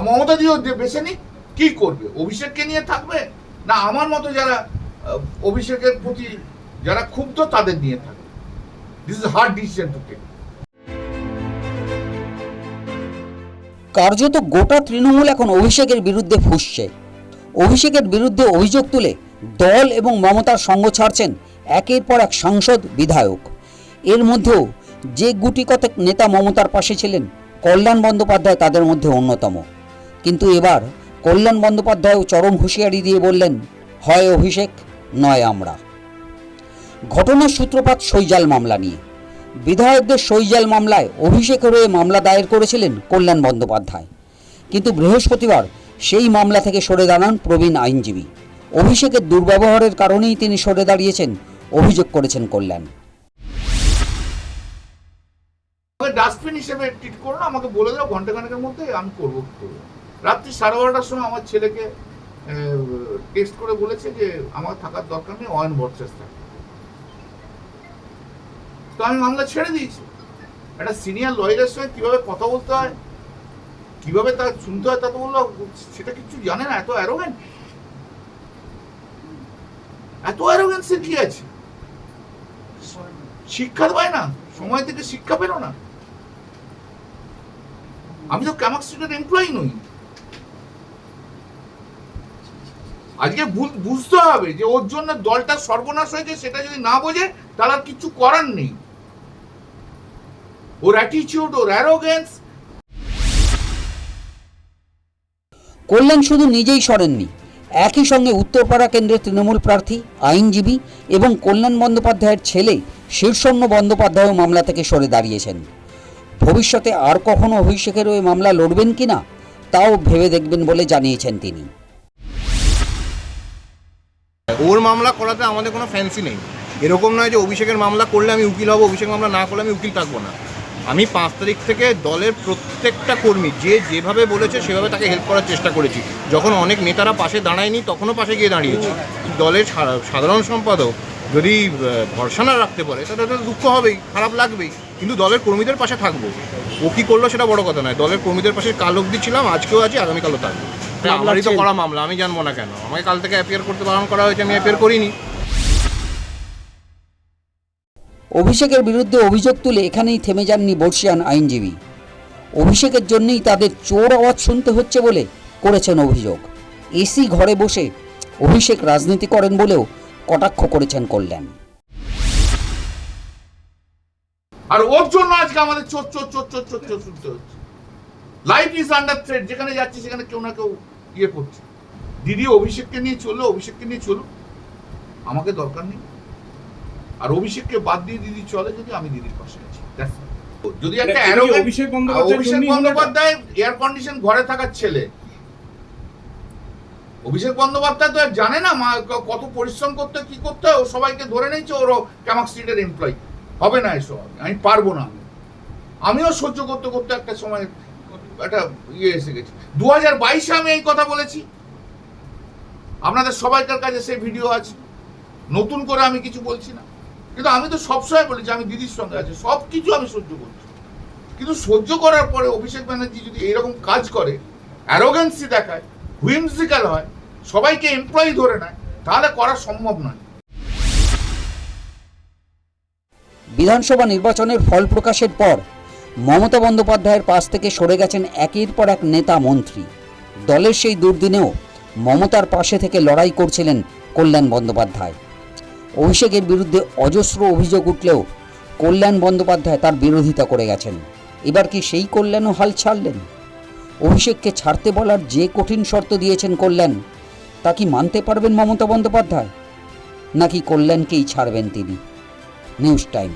মমতা দিও বেছে নিক, কি করবে? অভিষেককে নিয়ে থাকবে, না আমার মতো যারা অভিষেকের প্রতি যারা ক্ষুব্ধ তাদের নিয়ে থাকবে? This is hard decision to take. কার্যত গোটা তৃণমূল এখন অভিষেকের বিরুদ্ধে ফুঁসছে। অভিষেকের বিরুদ্ধে অভিযোগ তুলে দল এবং মমতার সঙ্গ ছাড়ছেন একের পর এক সাংসদ, বিধায়ক। এর মধ্যেও যে গুটি কতক নেতা মমতার পাশে ছিলেন, কল্যাণ বন্দ্যোপাধ্যায় তাদের মধ্যে অন্যতম। কিন্তু এবার কল্যাণ বন্দ্যোপাধ্যায়ও চরম হুঁশিয়ারি দিয়ে বললেন, হয় অভিষেক নয় আমরা। ঘটনার সূত্রপাত সইজাল মামলা নিয়ে। বিধায়কদের সইজাল মামলায় অভিষেকের হয়ে মামলা দায়ের করেছিলেন কল্যাণ বন্দ্যোপাধ্যায়, কিন্তু বৃহস্পতিবার সেই মামলা থেকে সরে দাঁড়ান প্রবীণ আইনজীবী। অভিষেকের দুর্ব্যবহারের কারণেই তিনি সরে দাঁড়িয়েছেন, অভিযোগ করেছেন কল্যাণ। ডাস্টবিন হিসেবে ট্রিট করো না, আমাকে বলে দাও ঘন্টাখানেকের মধ্যে আমি করবো। রাত্রি 12:30টার সময় আমার ছেলেকে টেক্সট করে বলেছে যে আমার থাকার দরকার নেই, অয়ন ভট্টাচার্য থাকে। তো আমি মামলা ছেড়ে দিয়েছি। একটা সিনিয়র লয়ারের সঙ্গে কিভাবে কথা বলতে হয়, কিভাবে তা শুনতে হয়, তা তো বললো সেটা কিছু জানে না। এত অ্যারোগেন্ট, এত অ্যারোগেন্সের কি আছে? শিক্ষা পায় না, সময় থেকে শিক্ষা পেল না। আমি তো ক্যামাক স্ট্রিটের এমপ্লয়ি নই। আজকে বুঝতে হবে যে ওর জন্য দলটা সর্বনাশ হয়েছে, সেটা যদি না বোঝে তাহলে আর কিছু করার নেই। ওর অ্যাটিটিউড, ওর অ্যারোগেন্স। কল্যাণ শুধু নিজেই সরেননি, একই সঙ্গে উত্তরপাড়া কেন্দ্রের তৃণমূল প্রার্থী, আইনজীবী এবং কল্যাণ বন্দ্যোপাধ্যায়ের ছেলে শীর্ষণ্য বন্দ্যোপাধ্যায়ও মামলা থেকে সরে দাঁড়িয়েছেন। ভবিষ্যতে আর কখনো অভিষেকের ওই মামলা লড়বেন কিনা তাও ভেবে দেখবেন বলে জানিয়েছেন তিনি। ওর মামলা করাতে আমাদের কোনো ফ্যান্সি নেই। এরকম নয় যে অভিষেকের মামলা করলে আমি উকিল হব, অভিষেক মামলা না করলে আমি উকিল থাকবো না। আমি 5 তারিখ থেকে দলের প্রত্যেকটা কর্মী যে যেভাবে বলেছে সেভাবে তাকে হেল্প করার চেষ্টা করেছি। যখন অনেক নেতারা পাশে দাঁড়ায়নি তখনও পাশে গিয়ে দাঁড়িয়েছি। দলের সাধারণ সম্পাদক যদি ভরসা না রাখতে পারে তাহলে তো দুঃখ হবেই, খারাপ লাগবেই, কিন্তু দলের কর্মীদের পাশে থাকবো। ও কী করলো সেটা বড় কথা নয়। দলের কর্মীদের পাশে কাল অবধি ছিলাম, আজকেও আছি, আগামীকালও থাকবো। আমারই তো করা মামলা, আমি জানবো না কেন? আমাকে কাল থেকে অ্যাপিয়ার করতে বারণ করা হয়েছে, আমি অ্যাপিয়ার করিনি। অভিষেকের বিরুদ্ধে অভিযোগ তুলে এখানেই থেমে যাননি বর্ষিয়ান আইনজীবী। অভিষেকের জন্যই তাদের চোর আওয়াজ শুনতে হচ্ছে বলে করেছেন অভিযোগ। এসি ঘরে বসে অভিষেক রাজনীতি করেন বলেও কটাক্ষ করেছেন কল্যাণ। আর ওর জন্য আজকে আমাদের চোর চোর চোর চোর চোর চোর শুনতে হচ্ছে। Life is under threat. যেখানে যাচ্ছি সেখানে কেউ না কেউ ইয়ে করছে। দিদি অভিষেককে নিয়ে চললো, অভিষেককে নিয়ে চলুক, আমাকে দরকার নেই। আর অভিষেককে বাদ দিয়ে দিদি চলে যদি, আমি দিদির পাশে আছি। যদি একটা অভিষেক বন্দ্যোপাধ্যায় এয়ার কন্ডিশন ঘরে থাকার ছেলে, অভিষেক বন্দ্যোপাধ্যায় তো জানে না কত পরিশ্রম করতে, কি করতে হয়। ও সবাইকে ধরে নিয়েছে ওরও ক্যামাক স্ট্রিটের এমপ্লয়ি। হবে না এসব, আমি পারবো না। আমিও সহ্য করতে করতে একটা সময় একটা ইয়ে এসে গেছি। 2022-এ আমি এই কথা বলেছি, আপনাদের সবাইকার কাছে সেই ভিডিও আছে। নতুন করে আমি কিছু বলছি না, কিন্তু আমি তো সবসময় বলেছি আমি দিদির সঙ্গে আছি, সব কিছু আমি সহ্য করছি। কিন্তু সহ্য করার পরে অভিষেক ব্যানার্জি যদি এইরকম কাজ করে, অ্যারোগেন্সি দেখায়, হুইমজিক্যাল হয়, সবাইকে এমপ্লয়ি ধরে নেয়, তাহলে করা সম্ভব নয়। বিধানসভা নির্বাচনের ফল প্রকাশের পর মমতা বন্দ্যোপাধ্যায়ের পাশ থেকে সরে গেছেন একের পর এক নেতা মন্ত্রী। দলের সেই দুর্দিনেও মমতার পাশে থেকে লড়াই করছিলেন কল্যাণ বন্দ্যোপাধ্যায়। অভিষেকের বিরুদ্ধে অজস্র অভিযোগ উঠলেও কল্যাণ বন্দ্যোপাধ্যায় তার বিরোধিতা করে গেছেন। এবার কি সেই কল্যাণও হাল ছাড়লেন? অভিষেককে ছাড়তে বলার যে কঠিন শর্ত দিয়েছেন কল্যাণ, তা কি মানতে পারবেন মমতা বন্দ্যোপাধ্যায়, নাকি কল্যাণকেই ছাড়বেন তিনি? News time.